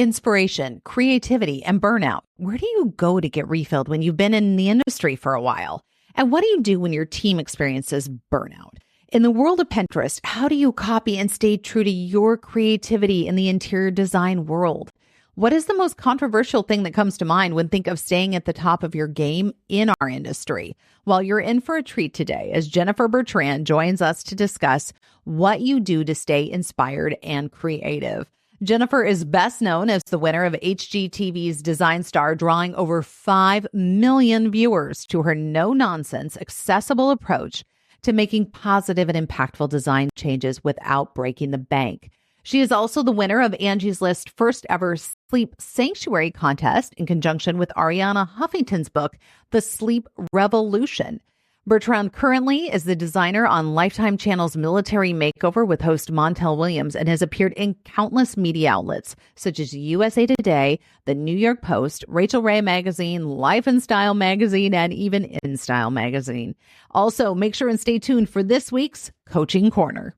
inspiration, creativity, and burnout. Where do you go to get refilled when you've been in the industry for a while? And what do you do when your team experiences burnout? In the world of Pinterest, how do you copy and stay true to your creativity in the interior design world? What is the most controversial thing that comes to mind when think of staying at the top of your game in our industry? Well, you're in for a treat today as Jennifer Bertrand joins us to discuss what you do to stay inspired and creative. Jennifer is best known as the winner of HGTV's Design Star, drawing over 5 million viewers to her no-nonsense, accessible approach to making positive and impactful design changes without breaking the bank. She is also the winner of Angie's List first ever Sleep Sanctuary contest in conjunction with Ariana Huffington's book, The Sleep Revolution. Bertrand currently is the designer on Lifetime Channel's Military Makeover with host Montel Williams and has appeared in countless media outlets such as USA Today, The New York Post, Rachel Ray Magazine, Life and Style Magazine, and even In Style Magazine. Also, make sure and stay tuned for this week's Coaching Corner.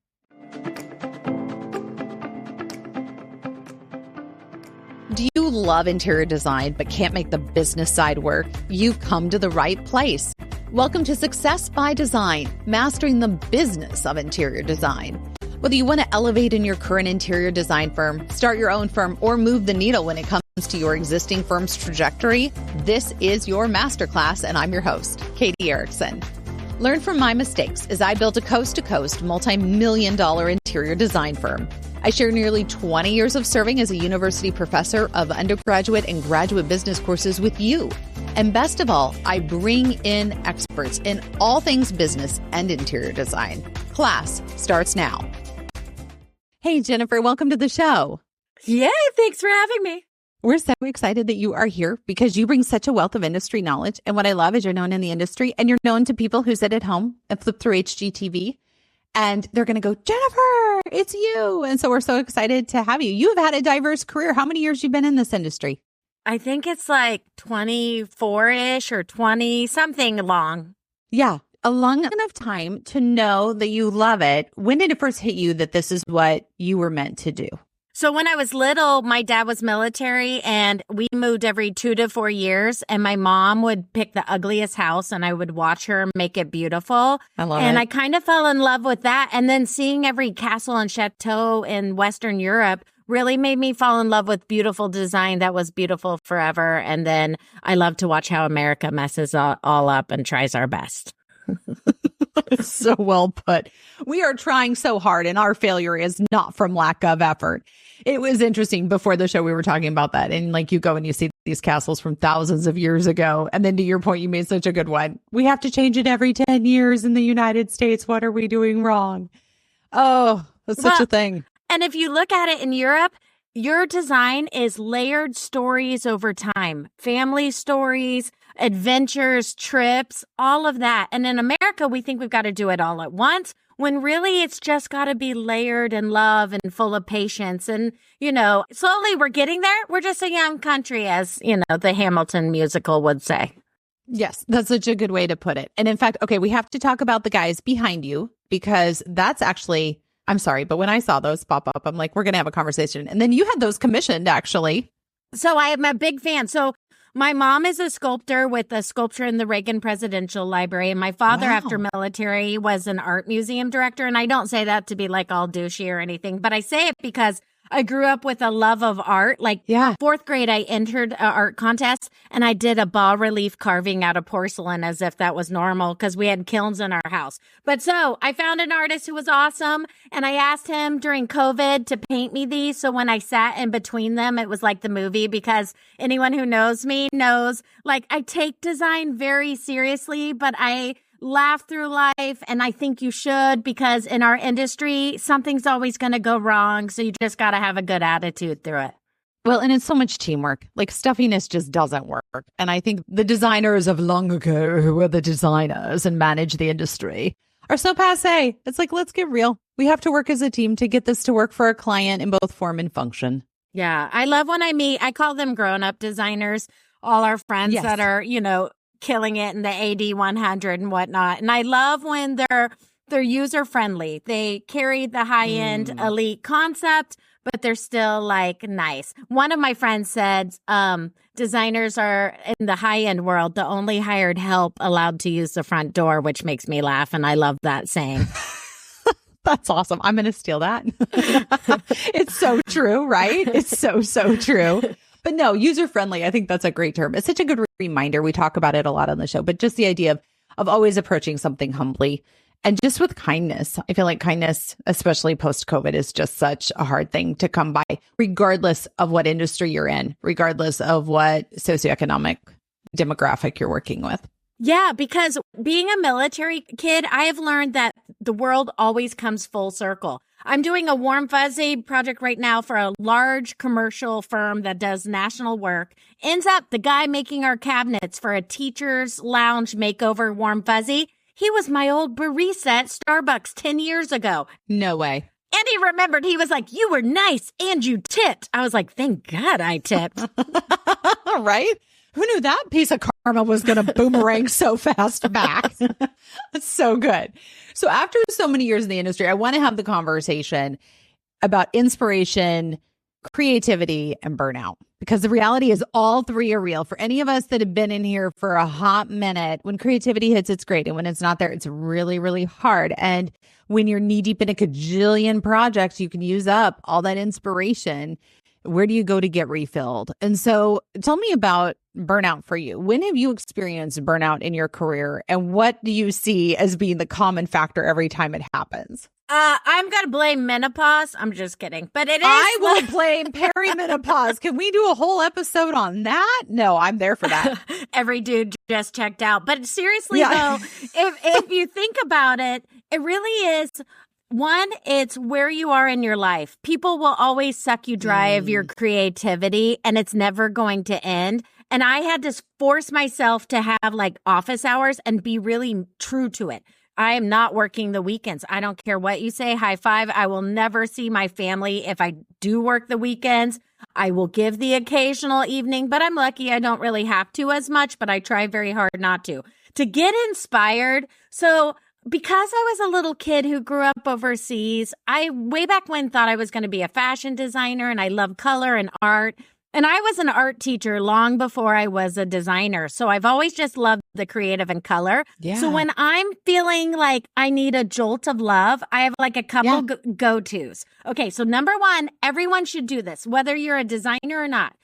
Do you love interior design but can't make the business side work? You've come to the right place. Welcome to Success by Design, mastering the business of interior design. Whether you want to elevate in your current interior design firm, start your own firm, or move the needle when it comes to your existing firm's trajectory, this is your masterclass, and I'm your host, Katie Erickson. Learn from my mistakes as I built a coast-to-coast, multi-million-dollar interior design firm. I share nearly 20 years of serving as a university professor of undergraduate and graduate business courses with you. And best of all, I bring in experts in all things business and interior design. Class starts now. Hey, Jennifer, welcome to the show. Yay, thanks for having me. We're so excited that you are here because you bring such a wealth of industry knowledge. And what I love is you're known in the industry and you're known to people who sit at home and flip through HGTV and they're going to go, Jennifer, it's you. And so we're so excited to have you. You've had a diverse career. How many years have you been in this industry? I think it's like 24-ish or 20, something long. Yeah, a long enough time to know that you love it. When did it first hit you that this is what you were meant to do? So when I was little, my dad was military and we moved every 2 to 4 years and my mom would pick the ugliest house and I would watch her make it beautiful. I love and it. I kind of fell in love with that. And then seeing every castle and chateau in Western Europe really made me fall in love with beautiful design that was beautiful forever. And then I love to watch how America messes all up and tries our best. So well put. We are trying so hard and our failure is not from lack of effort. It was interesting before the show, we were talking about that. And like you go and you see these castles from thousands of years ago. And then to your point, you made such a good one. We have to change it every 10 years in the United States. What are we doing wrong? Oh, that's such a thing. And if you look at it in Europe, your design is layered stories over time, family stories, adventures, trips, all of that. And in America, we think we've got to do it all at once, when really it's just got to be layered and love and full of patience. And, you know, slowly we're getting there. We're just a young country, as, you know, the Hamilton musical would say. Yes, that's such a good way to put it. And in fact, okay, we have to talk about the guys behind you because that's actually, I'm sorry, but when I saw those pop up, I'm like, we're going to have a conversation. And then you had those commissioned, actually. So I am a big fan. So my mom is a sculptor with a sculpture in the Reagan Presidential Library. And my father, after military, was an art museum director. And I don't say that to be like all douchey or anything, but I say it because I grew up with a love of art. Like fourth grade, I entered an art contest and I did a bas relief carving out of porcelain as if that was normal because we had kilns in our house. But so I found an artist who was awesome and I asked him during COVID to paint me these. So when I sat in between them, it was like the movie because anyone who knows me knows like I take design very seriously, but I laugh through life. And I think you should, because in our industry, something's always going to go wrong. So you just got to have a good attitude through it. Well, and it's so much teamwork. Like stuffiness just doesn't work. And I think the designers of long ago who were the designers and managed the industry are so passé. It's like, let's get real. We have to work as a team to get this to work for a client in both form and function. Yeah. I love when I call them grown-up designers, all our friends that are, you know, killing it in the AD 100 and whatnot. And I love when they're user friendly. They carry the high end elite concept, but they're still like nice. One of my friends said, designers are in the high end world, the only hired help allowed to use the front door, which makes me laugh. And I love that saying. That's awesome. I'm going to steal that. It's so true, right? It's so, so true. But no, user friendly. I think that's a great term. It's such a good reminder. We talk about it a lot on the show, but just the idea of always approaching something humbly and just with kindness. I feel like kindness, especially post-COVID, is just such a hard thing to come by, regardless of what industry you're in, regardless of what socioeconomic demographic you're working with. Yeah, because being a military kid, I have learned that the world always comes full circle. I'm doing a warm fuzzy project right now for a large commercial firm that does national work. Ends up the guy making our cabinets for a teacher's lounge makeover warm fuzzy. He was my old barista at Starbucks 10 years ago. No way. And he remembered. He was like, you were nice and you tipped. I was like, thank God I tipped. Right? Who knew that piece of karma was going to boomerang so fast back? That's so good. So after so many years in the industry, I want to have the conversation about inspiration, creativity, and burnout. Because the reality is all three are real. For any of us that have been in here for a hot minute, when creativity hits, it's great. And when it's not there, it's really, really hard. And when you're knee deep in a cajillion projects, you can use up all that inspiration. Where do you go to get refilled? And so tell me about burnout for you. When have you experienced burnout in your career? And what do you see as being the common factor every time it happens? I'm going to blame menopause. I'm just kidding. But it is. I will blame perimenopause. Can we do a whole episode on that? No, I'm there for that. Every dude just checked out. But seriously, though, if you think about it, it really is. One, it's where you are in your life. People will always suck you dry of your creativity, and it's never going to end. And I had to force myself to have like office hours and be really true to it. I am not working the weekends. I don't care what you say. High five. I will never see my family if I do work the weekends. I will give the occasional evening, but I'm lucky I don't really have to as much, but I try very hard not to. To get inspired. So because I was a little kid who grew up overseas, I way back when thought I was going to be a fashion designer, and I love color and art. And I was an art teacher long before I was a designer. So I've always just loved the creative and color. Yeah. So when I'm feeling like I need a jolt of love, I have like a couple go-tos. Okay, so number one, everyone should do this, whether you're a designer or not.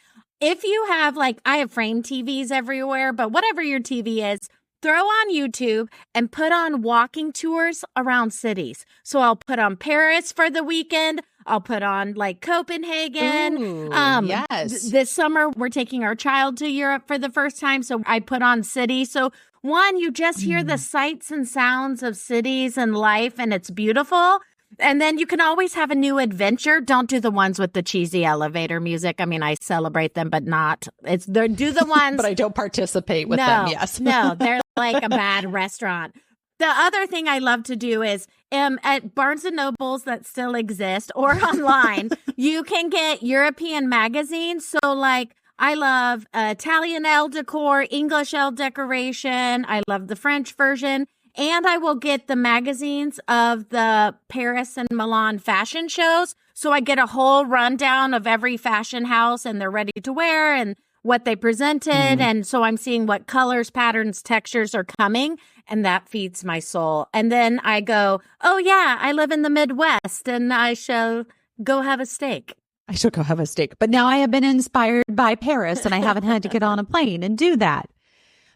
If you have I have frame TVs everywhere, but whatever your TV is, throw on YouTube and put on walking tours around cities. So I'll put on Paris for the weekend. I'll put on Copenhagen. Ooh, yes. This summer, we're taking our child to Europe for the first time. So I put on cities. So one, you just hear the sights and sounds of cities and life, and it's beautiful. And then you can always have a new adventure. Don't do the ones with the cheesy elevator music. I mean, I celebrate them, but not. Do the ones. But I don't participate with them, yes. No, they're like a bad restaurant. The other thing I love to do is at Barnes & Nobles that still exist or online, you can get European magazines. So I love Italian Elle decor, English Elle decoration. I love the French version. And I will get the magazines of the Paris and Milan fashion shows. So I get a whole rundown of every fashion house and they're ready to wear and what they presented. And so I'm seeing what colors, patterns, textures are coming. And that feeds my soul. And then I go, oh, yeah, I live in the Midwest and I shall go have a steak. I shall go have a steak. But now I have been inspired by Paris and I haven't had to get on a plane and do that.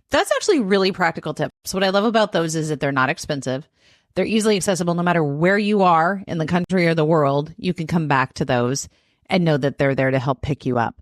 That's actually really practical tips. What I love about those is that they're not expensive. They're easily accessible no matter where you are in the country or the world. You can come back to those and know that they're there to help pick you up.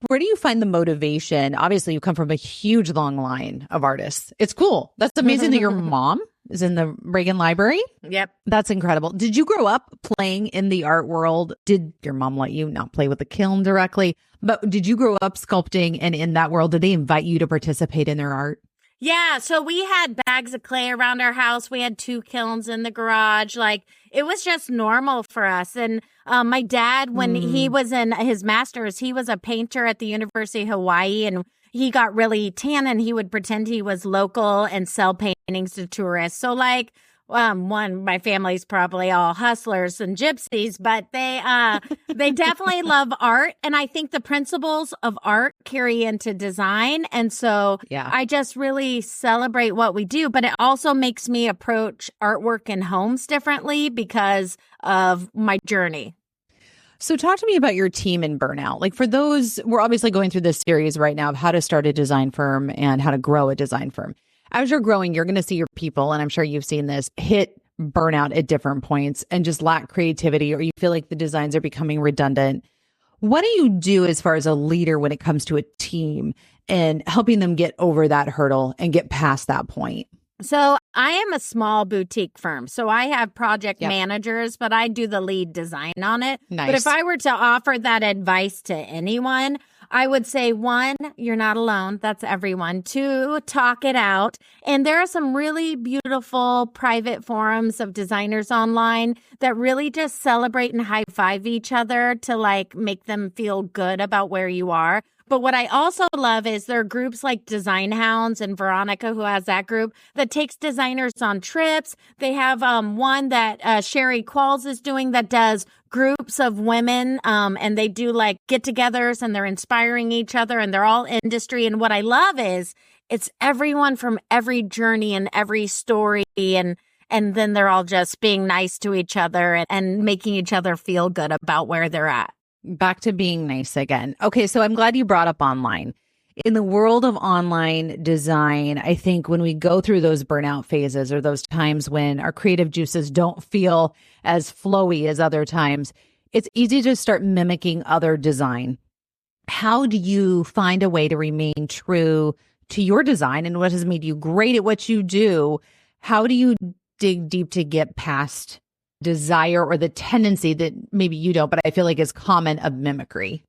Where do you find the motivation? Obviously, you come from a huge, long line of artists. It's cool. That's amazing that your mom is in the Reagan Library. Yep. That's incredible. Did you grow up playing in the art world? Did your mom let you not play with the kiln directly? But did you grow up sculpting and in that world? Did they invite you to participate in their art? Yeah. So we had bags of clay around our house. We had 2 kilns in the garage. It was just normal for us. And my dad, when he was in his master's, he was a painter at the University of Hawaii, and he got really tan and he would pretend he was local and sell paintings to tourists. So one, my family's probably all hustlers and gypsies, but they definitely love art. And I think the principles of art carry into design. And so I just really celebrate what we do, but it also makes me approach artwork in homes differently because of my journey. So talk to me about your team in Burnout. Like for those, we're obviously going through this series right now of how to start a design firm and how to grow a design firm. As you're growing, you're going to see your people, and I'm sure you've seen this, hit burnout at different points and just lack creativity, or you feel like the designs are becoming redundant. What do you do as far as a leader when it comes to a team and helping them get over that hurdle and get past that point? So I am a small boutique firm. So I have project managers, but I do the lead design on it. Nice. But if I were to offer that advice to anyone, I would say, 1, you're not alone. That's everyone. 2, talk it out. And there are some really beautiful private forums of designers online that really just celebrate and high five each other to like make them feel good about where you are. But what I also love is there are groups like Design Hounds and Veronica, who has that group, that takes designers on trips. They have one that Sherry Qualls is doing that does groups of women, and they do like get-togethers, and they're inspiring each other, and they're all industry. And what I love is it's everyone from every journey and every story, and then they're all just being nice to each other and making each other feel good about where they're at. Back to being nice again. Okay, so I'm glad you brought up online. In the world of online design, I think when we go through those burnout phases or those times when our creative juices don't feel as flowy as other times, it's easy to start mimicking other design. How do you find a way to remain true to your design and what has made you great at what you do? How do you dig deep to get past desire or the tendency that maybe you don't, but I feel like is common of mimicry?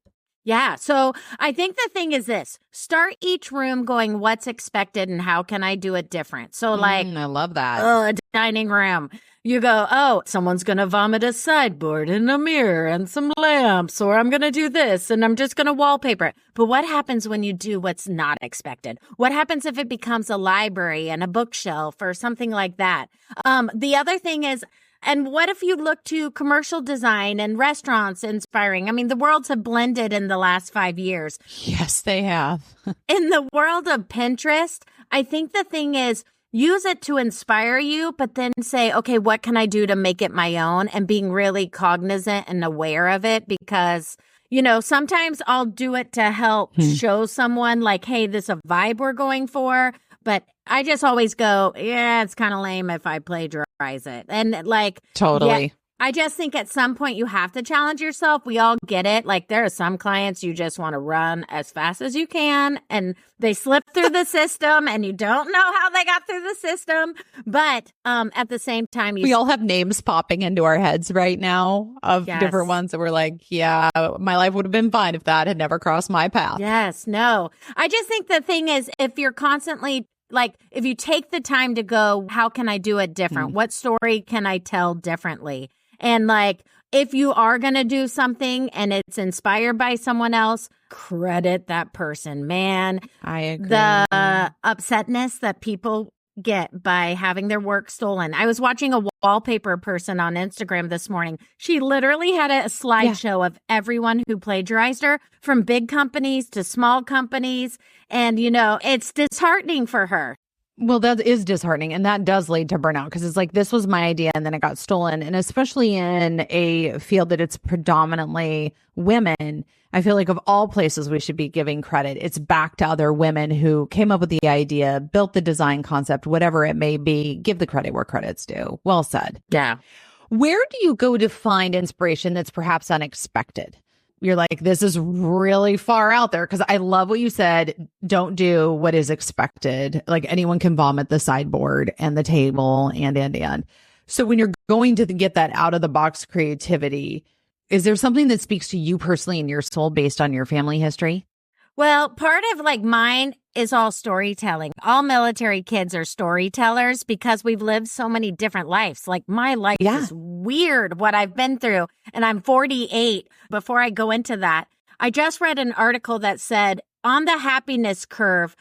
Yeah. So I think the thing is this, start each room going, what's expected and how can I do it different? So like, I love that. A dining room, you go, oh, someone's going to vomit a sideboard and a mirror and some lamps, or I'm going to do this and I'm just going to wallpaper it. But what happens when you do what's not expected? What happens if it becomes a library and a bookshelf or something like that? The other thing is, and what if you look to commercial design and restaurants inspiring? I mean, the worlds have blended in the last 5 years. Yes, they have. In the world of Pinterest, I think the thing is use it to inspire you, but then say, okay, what can I do to make it my own? And being really cognizant and aware of it, because, you know, sometimes I'll do it to help show someone like, hey, this is a vibe we're going for. But I just always go, yeah, it's kind of lame if I plagiarize it. And like, totally. Yeah, I just think at some point you have to challenge yourself. We all get it. Like there are some clients you just want to run as fast as you can and they slip through the system and you don't know how they got through the system. But at the same time, we all have names popping into our heads right now of different ones that we're like, yeah, my life would have been fine if that had never crossed my path. Yes, no. I just think the thing is, if you're constantly like, if you take the time to go, how can I do it different? What story can I tell differently? And like, if you are going to do something and it's inspired by someone else, credit that person, man. I agree. The upsetness that people get by having their work stolen. I was watching a wallpaper person on Instagram this morning. She literally had a slideshow of everyone who plagiarized her, from big companies to small companies. And, you know, it's disheartening for her. Well, that is disheartening. And that does lead to burnout because it's like, this was my idea and then it got stolen. And especially in a field that it's predominantly women, I feel like of all places we should be giving credit, it's back to other women who came up with the idea, built the design concept, whatever it may be. Give the credit where credit's due. Well said. Yeah. Where do you go to find inspiration that's perhaps unexpected? You're like, this is really far out there, because I love what you said. Don't do what is expected. Like anyone can vomit the sideboard and the table and. So when you're going to get that out of the box creativity, is there something that speaks to you personally in your soul based on your family history? Well, part of like mine is all storytelling. All military kids are storytellers because we've lived so many different lives. Like my life is weird, what I've been through. And I'm 48. Before I go into that, I just read an article that said on the happiness curve,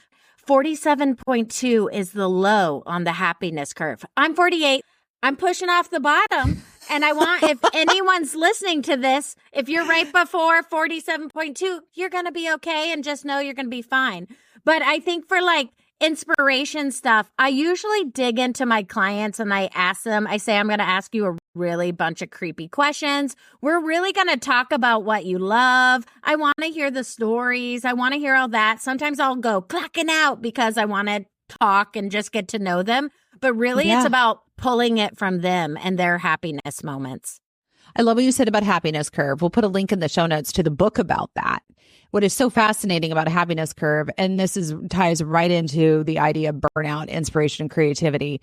47.2 is the low on the happiness curve. I'm 48. I'm pushing off the bottom. And I want, if anyone's listening to this, if you're right before 47.2, you're going to be okay. And just know you're going to be fine. But I think for like inspiration stuff, I usually dig into my clients and I ask them, I say, I'm going to ask you a really bunch of creepy questions. We're really going to talk about what you love. I want to hear the stories. I want to hear all that. Sometimes I'll go clocking out because I want to talk and just get to know them. But really, it's about pulling it from them and their happiness moments. I love what you said about happiness curve. We'll put a link in the show notes to the book about that. What is so fascinating about a happiness curve, and ties right into the idea of burnout, inspiration, and creativity.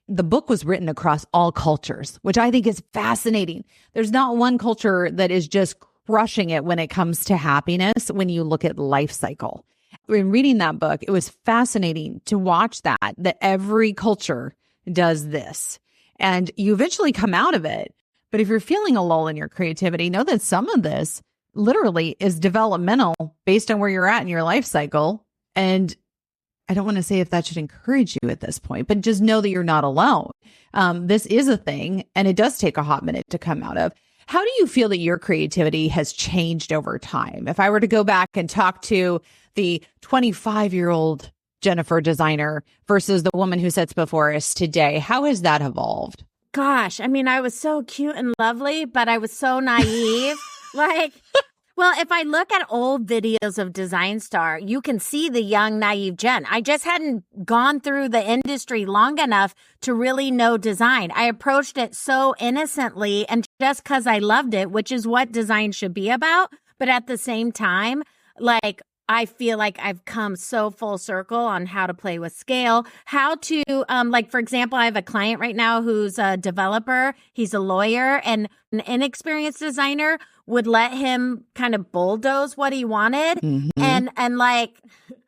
The book was written across all cultures, which I think is fascinating. There's not one culture that is just crushing it when it comes to happiness when you look at life cycle. In reading that book, it was fascinating to watch that every culture does this. And you eventually come out of it. But if you're feeling a lull in your creativity, know that some of this literally is developmental based on where you're at in your life cycle. And I don't want to say if that should encourage you at this point, but just know that you're not alone. This is a thing, and it does take a hot minute to come out of. How do you feel that your creativity has changed over time? If I were to go back and talk to the 25-year-old Jennifer designer versus the woman who sits before us today, how has that evolved? Gosh, I mean, I was so cute and lovely, but I was so naive. Well, if I look at old videos of Design Star, you can see the young, naive Jen. I just hadn't gone through the industry long enough to really know design. I approached it so innocently and just because I loved it, which is what design should be about. But at the same time, like, I feel like I've come so full circle on how to play with scale, how to, like, for example, I have a client right now who's a developer. He's a lawyer, and an inexperienced designer would let him kind of bulldoze what he wanted. Mm-hmm. And like,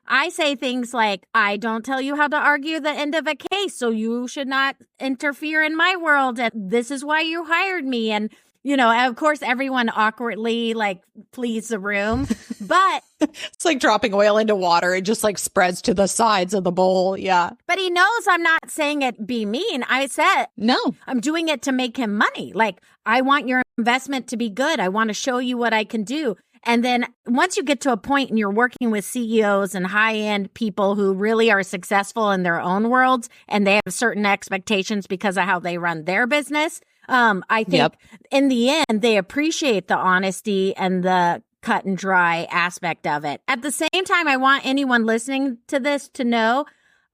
I say things like, I don't tell you how to argue the end of a case, so you should not interfere in my world. And this is why you hired me. And, you know, of course, everyone awkwardly like flees the room, but it's like dropping oil into water. It just like spreads to the sides of the bowl. Yeah. But he knows I'm not saying it be mean. I said, no, I'm doing it to make him money. Like, I want your investment to be good. I want to show you what I can do. And then once you get to a point and you're working with CEOs and high-end people who really are successful in their own worlds and they have certain expectations because of how they run their business, I think in the end, they appreciate the honesty and the cut and dry aspect of it. At the same time, I want anyone listening to this to know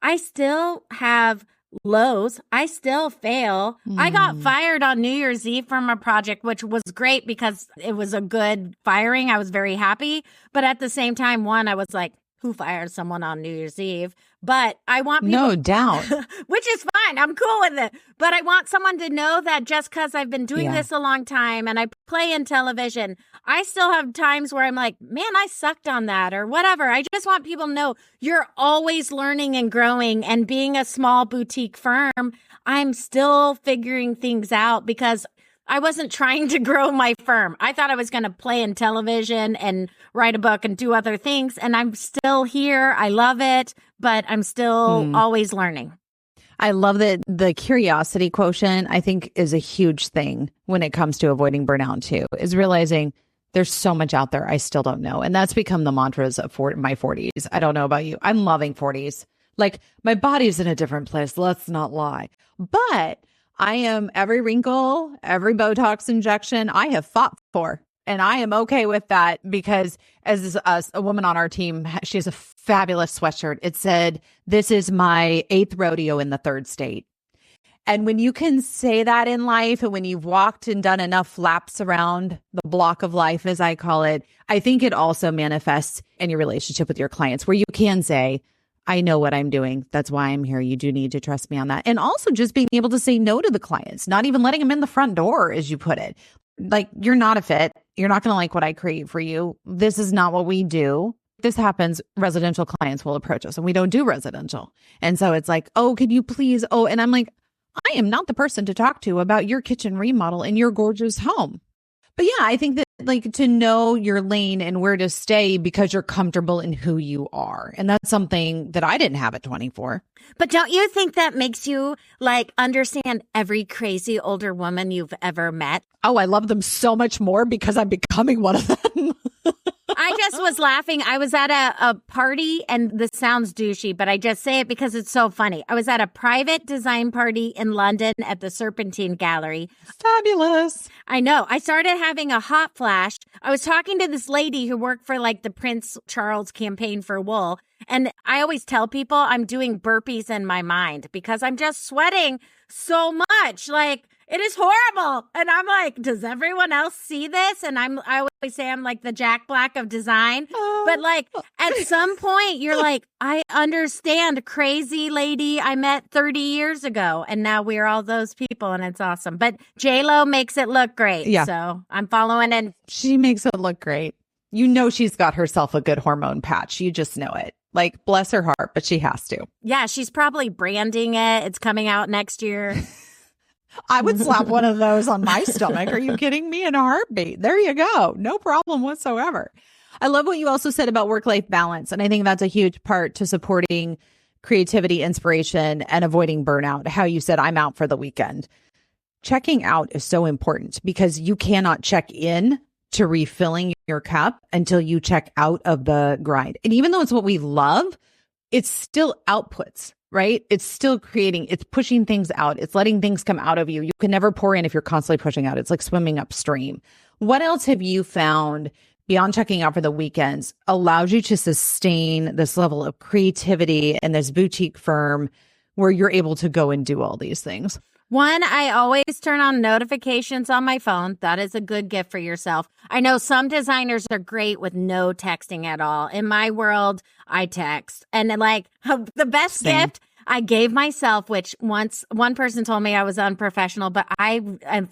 I still have lows. I still fail. I got fired on New Year's Eve from a project, which was great because it was a good firing. I was very happy. But at the same time, I was like, who fired someone on New Year's Eve? But I want people, no doubt, which is fine. I'm cool with it. But I want someone to know that just because I've been doing this a long time and I play in television, I still have times where I'm like, man, I sucked on that or whatever. I just want people to know you're always learning and growing, and being a small boutique firm, I'm still figuring things out because I wasn't trying to grow my firm. I thought I was going to play in television and write a book and do other things. And I'm still here. I love it, but I'm still always learning. I love that the curiosity quotient, I think, is a huge thing when it comes to avoiding burnout too, is realizing there's so much out there I still don't know. And that's become the mantras of my 40s. I don't know about you. I'm loving 40s. Like, my body's in a different place. Let's not lie. But I am every wrinkle, every Botox injection I have fought for. And I am okay with that because as a woman on our team, she has a fabulous sweatshirt. It said, "This is my 8th rodeo in the 3rd state." And when you can say that in life, and when you've walked and done enough laps around the block of life, as I call it, I think it also manifests in your relationship with your clients, where you can say, I know what I'm doing. That's why I'm here. You do need to trust me on that. And also just being able to say no to the clients, not even letting them in the front door, as you put it. Like, you're not a fit. You're not going to like what I create for you. This is not what we do. This happens. Residential clients will approach us, and we don't do residential. And so it's like, oh, could you please? Oh, and I'm like, I am not the person to talk to about your kitchen remodel in your gorgeous home. But yeah, I think that like to know your lane and where to stay because you're comfortable in who you are. And that's something that I didn't have at 24. But don't you think that makes you like understand every crazy older woman you've ever met? Oh, I love them so much more because I'm becoming one of them. I just was laughing. I was at a party, and this sounds douchey, but I just say it because it's so funny. I was at a private design party in London at the Serpentine Gallery. Fabulous. I know. I started having a hot flash. I was talking to this lady who worked for like the Prince Charles campaign for wool. And I always tell people I'm doing burpees in my mind because I'm just sweating so much. Like, it is horrible. And I'm like, does everyone else see this? And I always say I'm like the Jack Black of design. But like at some point you're like, I understand, crazy lady I met 30 years ago. And now we're all those people and it's awesome. But J-Lo makes it look great. Yeah. So I'm following and she makes it look great. You know, she's got herself a good hormone patch. You just know it. Like, bless her heart, but she has to. Yeah, she's probably branding it. It's coming out next year. I would slap one of those on my stomach. Are you kidding me? In a heartbeat. There you go. No problem whatsoever. I love what you also said about work-life balance. And I think that's a huge part to supporting creativity, inspiration, and avoiding burnout. How you said, I'm out for the weekend. Checking out is so important because you cannot check in to refilling your cup until you check out of the grind. And even though it's what we love, it's still outputs, right? It's still creating, it's pushing things out. It's letting things come out of you. You can never pour in if you're constantly pushing out. It's like swimming upstream. What else have you found beyond checking out for the weekends allows you to sustain this level of creativity and this boutique firm where you're able to go and do all these things? One, I always turn on notifications on my phone. That is a good gift for yourself. I know some designers are great with no texting at all. In my world, I text. And like the best gift I gave myself, which once one person told me I was unprofessional, but I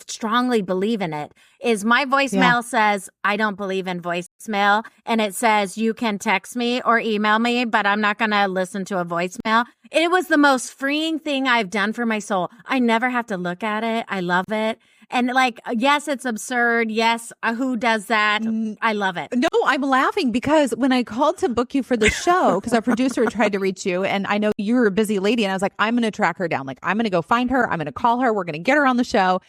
strongly believe in it, is my voicemail says, I don't believe in voicemail. And it says, you can text me or email me, but I'm not going to listen to a voicemail. It was the most freeing thing I've done for my soul. I never have to look at it. I love it. And like, yes, it's absurd. Yes, who does that? I love it. No, I'm laughing because when I called to book you for the show, because our producer tried to reach you, and I know you were a busy lady, and I was like, I'm going to track her down. Like, I'm going to go find her. I'm going to call her. We're going to get her on the show.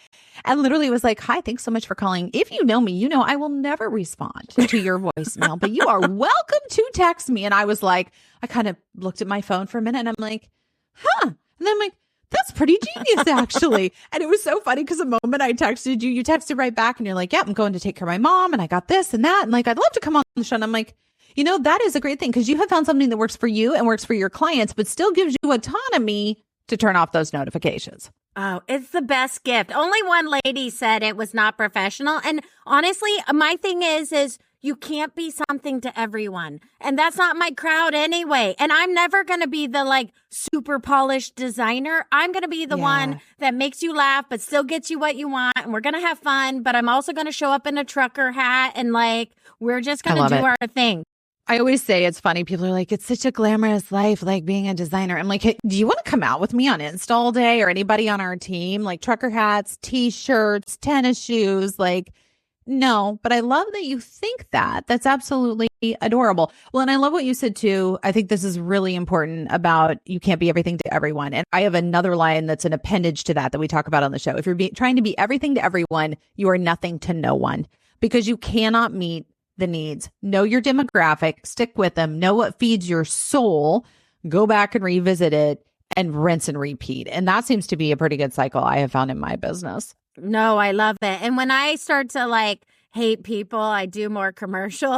And literally it was like, hi, thanks so much for calling. If you know me, you know I will never respond to your voicemail, but you are welcome to text me. And I was like, I kind of looked at my phone for a minute and I'm like, huh. And then I'm like, that's pretty genius, actually. And it was so funny because the moment I texted you, you texted right back and you're like, yeah, I'm going to take care of my mom and I got this and that. And like, I'd love to come on the show. And I'm like, you know, that is a great thing because you have found something that works for you and works for your clients, but still gives you autonomy to turn off those notifications. Oh, it's the best gift. Only one lady said it was not professional. And honestly, my thing is you can't be something to everyone. And that's not my crowd anyway. And I'm never going to be the like super polished designer. I'm going to be the one that makes you laugh, but still gets you what you want. And we're going to have fun, but I'm also going to show up in a trucker hat and like, we're just going to do our thing. I always say it's funny. People are like, it's such a glamorous life, like being a designer. I'm like, hey, do you want to come out with me on Insta all day or anybody on our team? Like trucker hats, t-shirts, tennis shoes, like, no, but I love that you think that. That's absolutely adorable. Well, and I love what you said too. I think this is really important about you can't be everything to everyone. And I have another line that's an appendage to that we talk about on the show. If you're trying to be everything to everyone, you are nothing to no one because you cannot meet the needs. Know your demographic, stick with them, know what feeds your soul, go back and revisit it and rinse and repeat. And that seems to be a pretty good cycle I have found in my business. No, I love it. And when I start to like hate people, I do more commercial.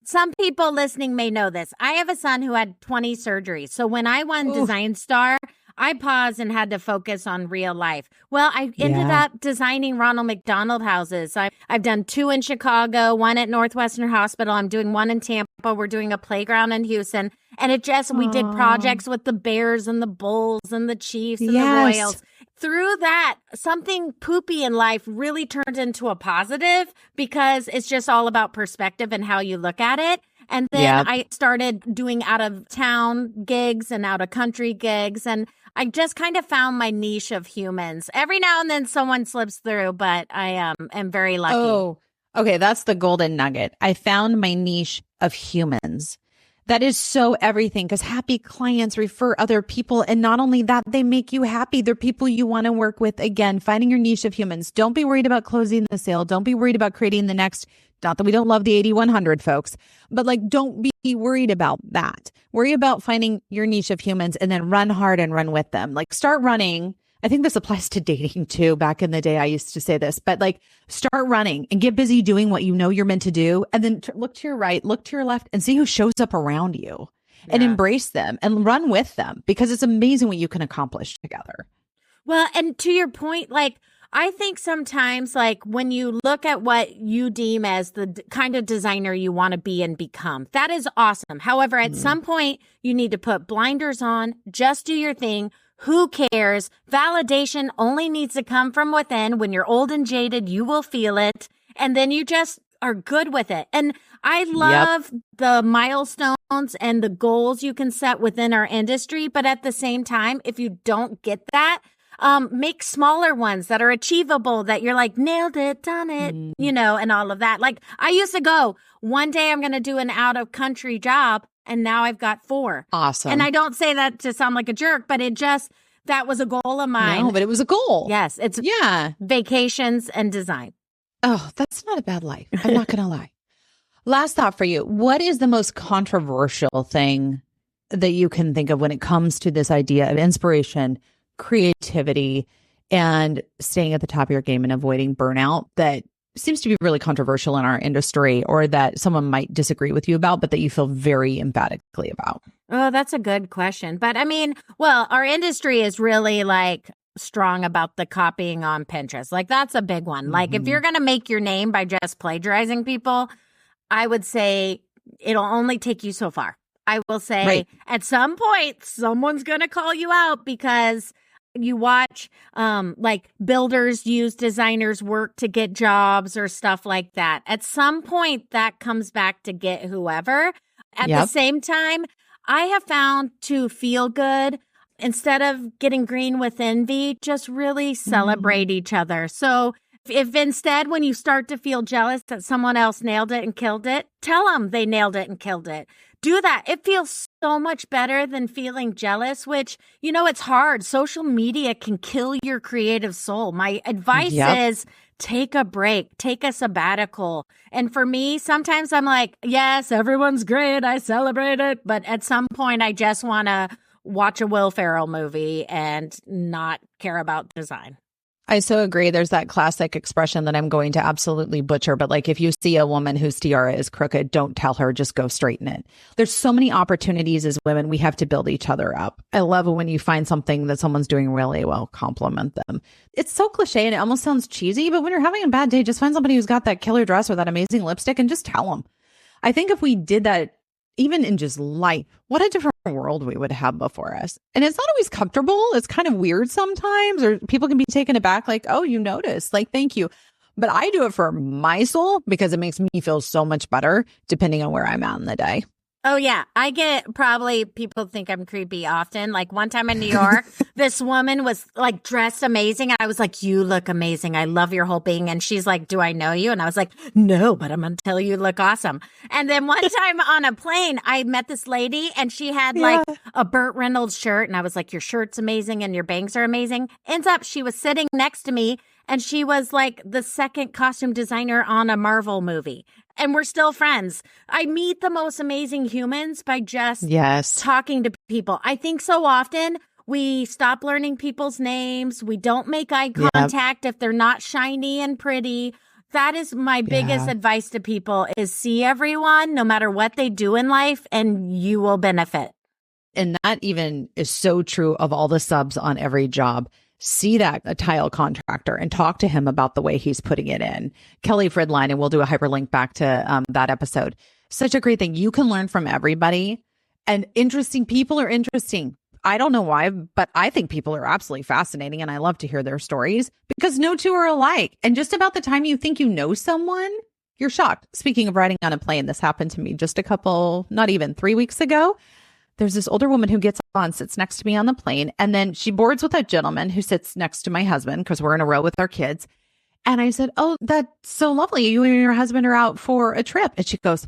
Some people listening may know this. I have a son who had 20 surgeries. So when I won Design Star, I paused and had to focus on real life. Well, I ended up designing Ronald McDonald houses. I've done 2 in Chicago, 1 at Northwestern Hospital. I'm doing 1 in Tampa. We're doing a playground in Houston. And we did projects with the Bears and the Bulls and the Chiefs and the Royals. Through that, something poopy in life really turned into a positive because it's just all about perspective and how you look at it. And then I started doing out of town gigs and out of country gigs. And I just kind of found my niche of humans. Every now and then someone slips through, but I am very lucky. Okay, that's the golden nugget. I found my niche of humans. That is so everything, because happy clients refer other people. And not only that, they make you happy. They're people you want to work with. Again, finding your niche of humans. Don't be worried about closing the sale. Don't be worried about creating the next, not that we don't love the 8100 folks, but like, don't be worried about that. Worry about finding your niche of humans and then run hard and run with them. Like start running. I think this applies to dating too. Back in the day, I used to say this, but like start running and get busy doing what you know you're meant to do. And then look to your right, look to your left and see who shows up around you and embrace them and run with them, because it's amazing what you can accomplish together. Well, and to your point, like, I think sometimes, like, when you look at what you deem as the kind of designer you want to be and become, that is awesome. However, at some point, you need to put blinders on, just do your thing. Who cares? Validation only needs to come from within. When you're old and jaded, you will feel it. And then you just are good with it. And I love the milestones and the goals you can set within our industry. But at the same time, if you don't get that, make smaller ones that are achievable, that you're like, nailed it, done it, you know, and all of that. Like I used to go, one day I'm going to do an out of country job. And now I've got 4. Awesome. And I don't say that to sound like a jerk, but that was a goal of mine. No, but it was a goal. Yes. It's vacations and design. Oh, that's not a bad life. I'm not going to lie. Last thought for you. What is the most controversial thing that you can think of when it comes to this idea of inspiration, creativity, and staying at the top of your game and avoiding burnout that seems to be really controversial in our industry, or that someone might disagree with you about, but that you feel very emphatically about? Oh, that's a good question. But I mean, well, our industry is really like strong about the copying on Pinterest. Like that's a big one. Like if you're going to make your name by just plagiarizing people, I would say it'll only take you so far. I will say at some point, someone's going to call you out, because you watch like builders use designers' work to get jobs or stuff like that. At some point, that comes back to get whoever. At the same time, I have found to feel good, instead of getting green with envy, just really celebrate each other. So if instead, when you start to feel jealous that someone else nailed it and killed it, tell them they nailed it and killed it. Do that. It feels so much better than feeling jealous, which, you know, it's hard. Social media can kill your creative soul. My advice is take a break, take a sabbatical. And for me, sometimes I'm like, yes, everyone's great. I celebrate it. But at some point, I just want to watch a Will Ferrell movie and not care about design. I so agree. There's that classic expression that I'm going to absolutely butcher, but like if you see a woman whose tiara is crooked, don't tell her, just go straighten it. There's so many opportunities as women. We have to build each other up. I love it when you find something that someone's doing really well, compliment them. It's so cliche and it almost sounds cheesy, but when you're having a bad day, just find somebody who's got that killer dress or that amazing lipstick and just tell them. I think if we did that, even in just life, what a different world we would have before us. And it's not always comfortable. It's kind of weird sometimes, or people can be taken aback like, oh, you noticed, like, thank you. But I do it for my soul because it makes me feel so much better depending on where I'm at in the day. Oh, yeah. I get probably people think I'm creepy often. Like one time in New York, this woman was like dressed amazing. And I was like, you look amazing. I love your whole being. And she's like, do I know you? And I was like, no, but I'm going to tell you look awesome. And then one time on a plane, I met this lady and she had like a Burt Reynolds shirt. And I was like, your shirt's amazing and your bangs are amazing. Ends up, she was sitting next to me and she was like the second costume designer on a Marvel movie. And we're still friends. I meet the most amazing humans by just talking to people. I think so often we stop learning people's names. We don't make eye contact if they're not shiny and pretty. That is my biggest advice to people is see everyone, no matter what they do in life, and you will benefit. And that even is so true of all the subs on every job. See that a tile contractor and talk to him about the way he's putting it in. Kelly Fridline, and we'll do a hyperlink back to that episode. Such a great thing. You can learn from everybody, and interesting people are interesting. I don't know why, but I think people are absolutely fascinating, and I love to hear their stories because no two are alike. And just about the time you think you know someone, you're shocked. Speaking of riding on a plane, this happened to me just a couple, not even 3 weeks ago. There's this older woman who gets on, sits next to me on the plane, and then she boards with a gentleman who sits next to my husband because we're in a row with our kids. And I said, oh, that's so lovely. You and your husband are out for a trip. And she goes,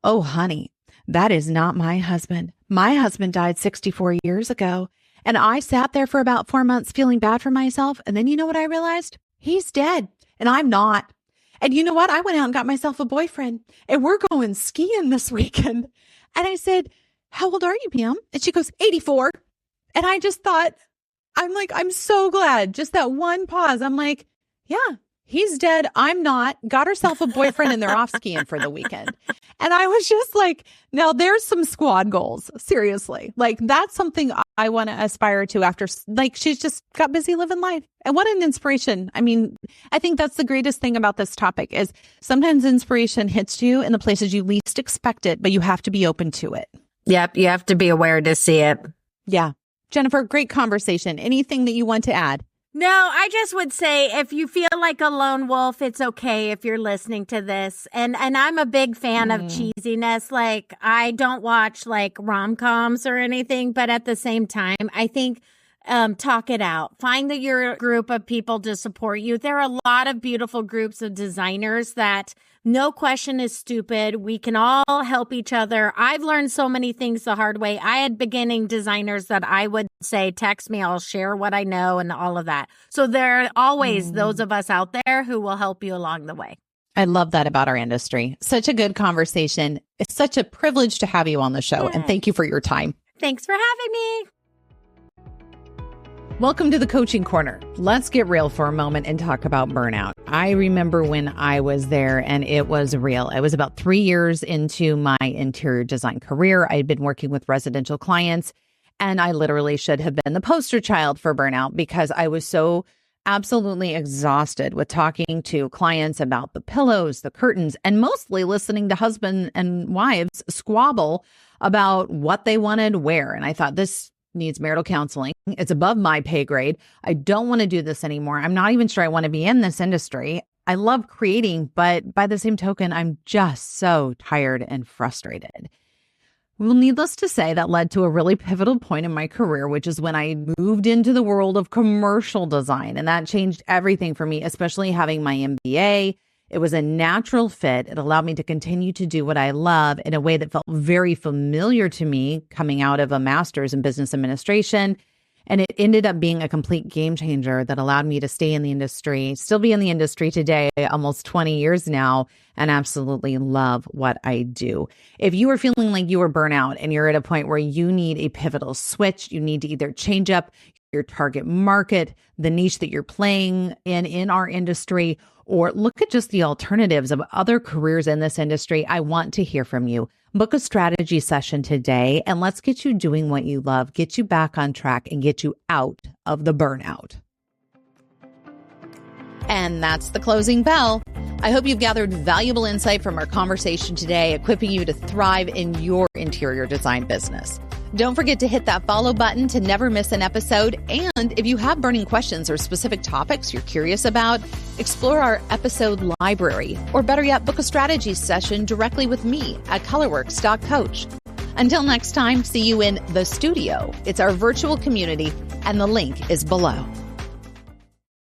oh, honey, that is not my husband. My husband died 64 years ago. And I sat there for about 4 months feeling bad for myself. And then you know what I realized? He's dead and I'm not. And you know what? I went out and got myself a boyfriend and we're going skiing this weekend. And I said, how old are you, Pam? And she goes, 84. And I just thought, I'm so glad. Just that one pause. I'm like, yeah, he's dead. I'm not. Got herself a boyfriend and they're off skiing for the weekend. And I was just like, now there's some squad goals. Seriously. Like that's something I want to aspire to after, like she's just got busy living life. And what an inspiration. I mean, I think that's the greatest thing about this topic is sometimes inspiration hits you in the places you least expect it, but you have to be open to it. Yep. You have to be aware to see it. Yeah. Jennifer, great conversation. Anything that you want to add? No, I just would say if you feel like a lone wolf, it's okay if you're listening to this. And I'm a big fan of cheesiness. Like I don't watch like rom-coms or anything, but at the same time, I think talk it out. Find that you're a group of people to support you. There are a lot of beautiful groups of designers that no question is stupid. We can all help each other. I've learned so many things the hard way. I had beginning designers that I would say, text me, I'll share what I know and all of that. So there are always those of us out there who will help you along the way. I love that about our industry. Such a good conversation. It's such a privilege to have you on the show. And thank you for your time. Thanks for having me. Welcome to the Coaching Corner. Let's get real for a moment and talk about burnout. I remember when I was there and it was real. I was about 3 years into my interior design career. I had been working with residential clients and I literally should have been the poster child for burnout because I was so absolutely exhausted with talking to clients about the pillows, the curtains, and mostly listening to husband and wives squabble about what they wanted where. And I thought this needs marital counseling. It's above my pay grade. I don't want to do this anymore. I'm not even sure I want to be in this industry. I love creating, but by the same token, I'm just so tired and frustrated. Well, needless to say, that led to a really pivotal point in my career, which is when I moved into the world of commercial design. And that changed everything for me, especially having my MBA. It was a natural fit. It allowed me to continue to do what I love in a way that felt very familiar to me coming out of a master's in business administration. And it ended up being a complete game changer that allowed me to stay in the industry, still be in the industry today, almost 20 years now, and absolutely love what I do. If you are feeling like you are burnout and you're at a point where you need a pivotal switch, you need to either change up your target market, the niche that you're playing in our industry, or look at just the alternatives of other careers in this industry, I want to hear from you. Book a strategy session today and let's get you doing what you love, get you back on track, and get you out of the burnout. And that's the closing bell. I hope you've gathered valuable insight from our conversation today, equipping you to thrive in your interior design business. Don't forget to hit that follow button to never miss an episode. And if you have burning questions or specific topics you're curious about, explore our episode library, or better yet, book a strategy session directly with me at colorworks.coach. Until next time, see you in the studio. It's our virtual community, and the link is below.